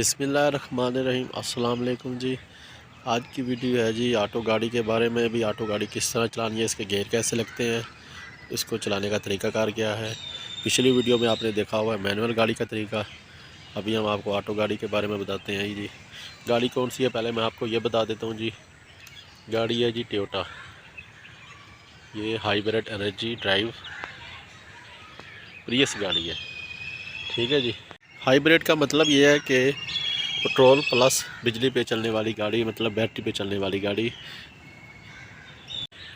बिस्मिल्लाहिर्रहमानिर्रहीम। अस्सलाम वालेकुम जी। आज की वीडियो है जी ऑटो गाड़ी के बारे में। भी ऑटो गाड़ी किस तरह चलानी है, इसके गियर कैसे लगते हैं, इसको चलाने का तरीकाकार क्या है। पिछली वीडियो में आपने देखा हुआ है मैनुअल गाड़ी का तरीका। अभी हम आपको ऑटो गाड़ी के बारे में बताते हैं जी। गाड़ी कौन सी है पहले मैं आपको ये बता देता हूँ जी। गाड़ी है जी टोयोटा, ये हाइब्रिड एनर्जी ड्राइव प्रियस गाड़ी है। ठीक है जी। हाइब्रिड का मतलब ये है कि पेट्रोल प्लस बिजली पे चलने वाली गाड़ी, मतलब बैटरी पे चलने वाली गाड़ी।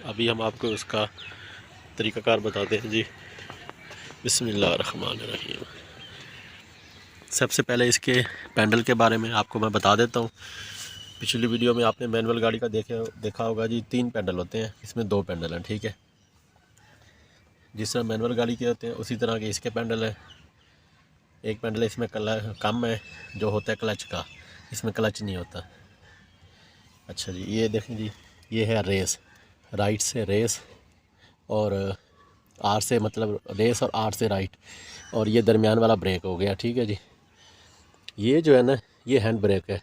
अभी हम आपको उसका तरीक़ाकार बताते हैं जी। बिस्मिल्लाहिर्रहमानिर्रहीम। सबसे पहले इसके पैडल के बारे में आपको मैं बता देता हूँ। पिछली वीडियो में आपने मैनुअल गाड़ी का देखा होगा जी। 3 पैडल होते हैं, इसमें 2 पैडल हैं। ठीक है, जिस तरह मैनुअल गाड़ी के होते हैं उसी तरह के इसके पैडल हैं। एक पैडल इसमें कम है, जो होता है क्लच का, इसमें क्लच नहीं होता। अच्छा जी, ये देखें जी, ये है रेस, राइट से रेस और आर से मतलब रेस और आर से राइट, और ये दरमियान वाला ब्रेक हो गया। ठीक है जी। ये जो है ना, ये हैंड ब्रेक है,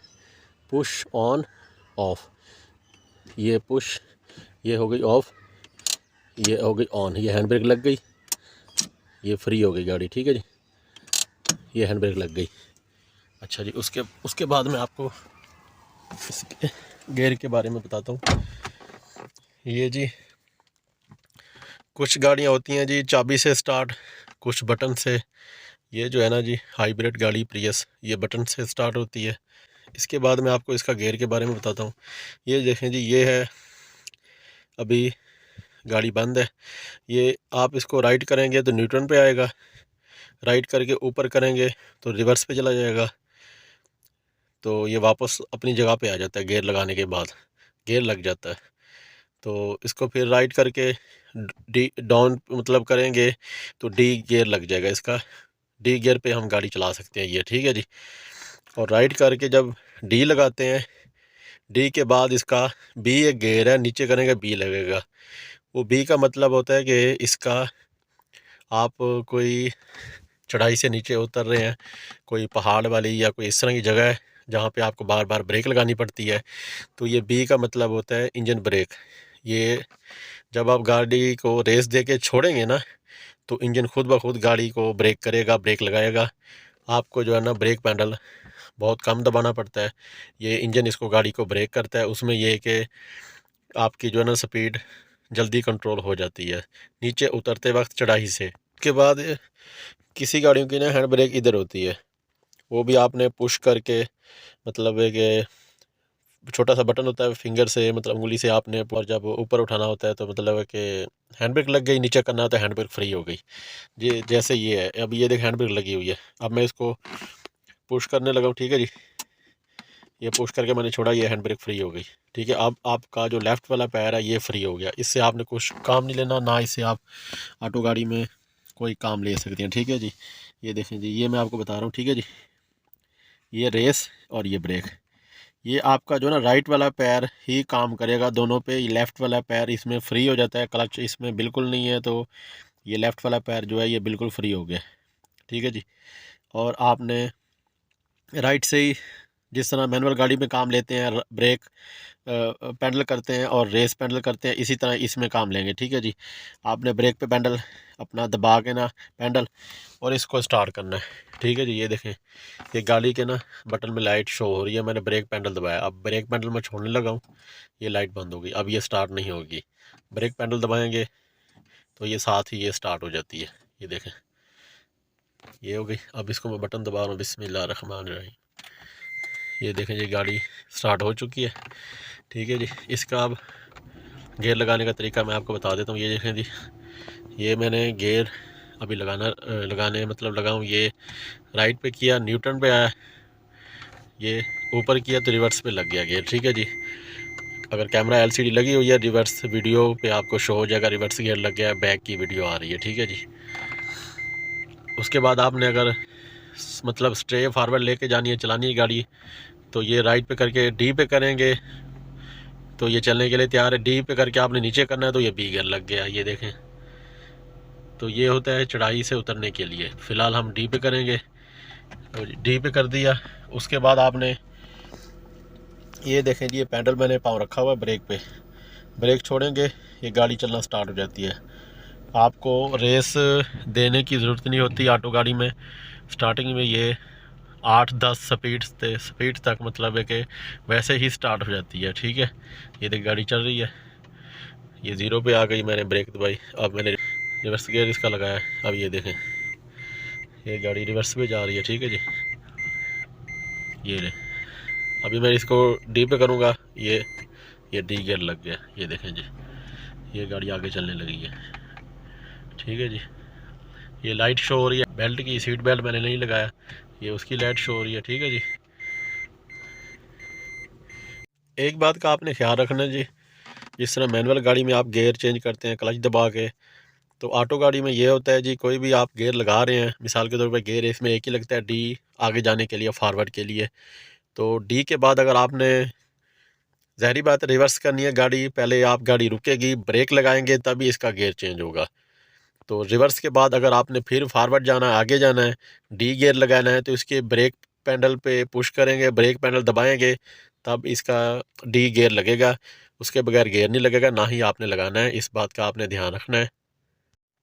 पुश ऑन ऑफ। ये पुश, ये हो गई ऑफ, ये हो गई ऑन। ये हैंड ब्रेक लग गई, ये फ्री हो गई गाड़ी। ठीक है जी, ये हैंड ब्रेक लग गई। अच्छा जी, उसके बाद में आपको इसके गियर के बारे में बताता हूँ। ये जी कुछ गाड़ियाँ होती हैं जी चाबी से स्टार्ट, कुछ बटन से। ये जो है ना जी हाइब्रिड गाड़ी प्रियस, ये बटन से स्टार्ट होती है। इसके बाद मैं आपको इसका गियर के बारे में बताता हूँ। ये देखें जी, ये है, अभी गाड़ी बंद है। ये आप इसको राइट करेंगे तो न्यूट्रल पे आएगा, राइट करके ऊपर करेंगे तो रिवर्स पे चला जाएगा। तो ये वापस अपनी जगह पे आ जाता है, गियर लगाने के बाद गियर लग जाता है। तो इसको फिर राइट करके डी डाउन मतलब करेंगे तो डी गियर लग जाएगा इसका। डी गियर पे हम गाड़ी चला सकते हैं ये। ठीक है जी। और राइट करके जब डी लगाते हैं, डी के बाद इसका बी एक गियर है, नीचे करेंगे बी लगेगा। वो बी का मतलब होता है कि इसका आप कोई चढ़ाई से नीचे उतर रहे हैं, कोई पहाड़ वाली या कोई इस तरह की जगह है जहाँ पे आपको बार बार ब्रेक लगानी पड़ती है, तो ये बी का मतलब होता है इंजन ब्रेक। ये जब आप गाड़ी को रेस दे के छोड़ेंगे ना, तो इंजन खुद ब खुद गाड़ी को ब्रेक करेगा, ब्रेक लगाएगा। आपको जो है ना ब्रेक पैडल बहुत कम दबाना पड़ता है, ये इंजन इसको गाड़ी को ब्रेक करता है। उसमें यह कि आपकी जो है ना स्पीड जल्दी कंट्रोल हो जाती है नीचे उतरते वक्त चढ़ाई से। उसके बाद किसी गाड़ियों की ना हैंड ब्रेक इधर होती है, वो भी आपने पुश करके, मतलब है कि छोटा सा बटन होता है, फिंगर से मतलब उंगली से आपने, और जब ऊपर उठाना होता है तो मतलब है कि हैंड ब्रेक लग गई, नीचे करना होता है हैंड ब्रेक फ्री हो गई। ये जैसे ये है, अब ये देख हैंड ब्रेक लगी हुई है, अब मैं इसको पुश करने लगा हूँ। ठीक है जी, ये पुश करके मैंने छोड़ा, ये हैंड ब्रेक फ्री हो गई। ठीक है, अब आपका जो लेफ़्ट वाला पैर है ये फ्री हो गया। इससे आपने कुछ काम नहीं लेना, ना इससे आप ऑटो गाड़ी में कोई काम ले सकते हैं। ठीक है जी, ये देखें जी, ये मैं आपको बता रहा हूँ। ठीक है जी, ये रेस और ये ब्रेक, ये आपका जो ना राइट वाला पैर ही काम करेगा दोनों पे। लेफ़्ट वाला पैर इसमें फ्री हो जाता है, क्लच इसमें बिल्कुल नहीं है, तो ये लेफ़्ट वाला पैर जो है ये बिल्कुल फ्री हो गया। ठीक है जी। और आपने राइट से ही, जिस तरह मैनुअल गाड़ी में काम लेते हैं, ब्रेक पैडल करते हैं और रेस पैडल करते हैं, इसी तरह इसमें काम लेंगे। ठीक है जी। आपने ब्रेक पे पैडल अपना दबा के ना पैडल, और इसको स्टार्ट करना है। ठीक है जी, ये देखें, ये गाड़ी के ना बटन में लाइट शो हो रही है, मैंने ब्रेक पैडल दबाया, अब ब्रेक पैडल मैं छोड़ने लगा हूँ, ये लाइट बंद हो गई, अब ये स्टार्ट नहीं होगी। ब्रेक पैडल दबाएंगे तो ये साथ ही ये स्टार्ट हो जाती है। ये देखें, ये हो गई। अब इसको मैं बटन दबा रहा हूँ, बिस्मिल्लाहिर्रहमानिर्रहीम। ये देखें जी, गाड़ी स्टार्ट हो चुकी है। ठीक है जी। इसका अब गियर लगाने का तरीका मैं आपको बता देता हूँ। ये देखें जी, ये मैंने गियर अभी लगाने मतलब लगाऊँ, ये राइट पे किया, न्यूट्रल पे आया, ये ऊपर किया तो रिवर्स पे लग गया गियर। ठीक है जी। अगर कैमरा एलसीडी लगी हुई है, रिवर्स वीडियो पे आपको शो हो जाएगा, रिवर्स गियर लग गया, बैक की वीडियो आ रही है। ठीक है जी। उसके बाद आपने अगर मतलब स्ट्रे फारवर्ड लेके जानी है, चलानी है गाड़ी, तो ये राइट पे करके डी पे करेंगे तो ये चलने के लिए तैयार है। डी पे करके आपने नीचे करना है तो ये बी गियर लग गया। ये देखें, तो ये होता है चढ़ाई से उतरने के लिए। फ़िलहाल हम डी पे करेंगे, तो डी पे कर दिया। उसके बाद आपने ये देखें जी, ये पैडल मैंने पाँव रखा हुआ है ब्रेक पे, ब्रेक छोड़ेंगे ये गाड़ी चलना स्टार्ट हो जाती है। आपको रेस देने की ज़रूरत नहीं होती ऑटो गाड़ी में। स्टार्टिंग में ये 8-10 स्पीड तक मतलब है कि वैसे ही स्टार्ट हो जाती है। ठीक है, ये देख गाड़ी चल रही है, ये ज़ीरो पे आ गई, मैंने ब्रेक दबाई, अब मैंने रिवर्स गियर इसका लगाया। अब ये देखें ये गाड़ी रिवर्स पे जा रही है। ठीक है जी, ये ले, अभी मैं इसको डी पे करूँगा, ये डी गियर लग गया। ये देखें जी, ये गाड़ी आगे चलने लगी है। ठीक है जी, ये लाइट शो हो रही है, बेल्ट की सीट बेल्ट मैंने नहीं लगाया, ये उसकी लाइट शो हो रही है। ठीक है जी, एक बात का आपने ख्याल रखना जी, जिस तरह मैनुअल गाड़ी में आप गियर चेंज करते हैं क्लच दबा के, तो ऑटो गाड़ी में ये होता है जी, कोई भी आप गियर लगा रहे हैं, मिसाल के तौर पर गियर इसमें एक ही लगता है डी, आगे जाने के लिए, फॉरवर्ड के लिए। तो डी के बाद अगर आपने, ज़ाहिरी बात है, रिवर्स करनी है गाड़ी, पहले आप गाड़ी रुकेगी, ब्रेक लगाएंगे तभी इसका गियर चेंज होगा। तो रिवर्स के बाद अगर आपने फिर फारवर्ड जाना है, आगे जाना है, डी गियर लगाना है, तो इसके ब्रेक पैडल पे पुश करेंगे, ब्रेक पैडल दबाएंगे, तब इसका डी गियर लगेगा। उसके बगैर गियर नहीं लगेगा, ना ही आपने लगाना है, इस बात का आपने ध्यान रखना है।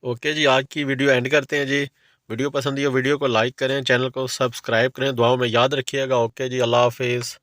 ओके जी, आज की वीडियो एंड करते हैं जी। वीडियो पसंद आई हो वीडियो को लाइक करें, चैनल को सब्सक्राइब करें, दुआओं में याद रखिएगा। ओके जी, अल्लाह हाफिज़।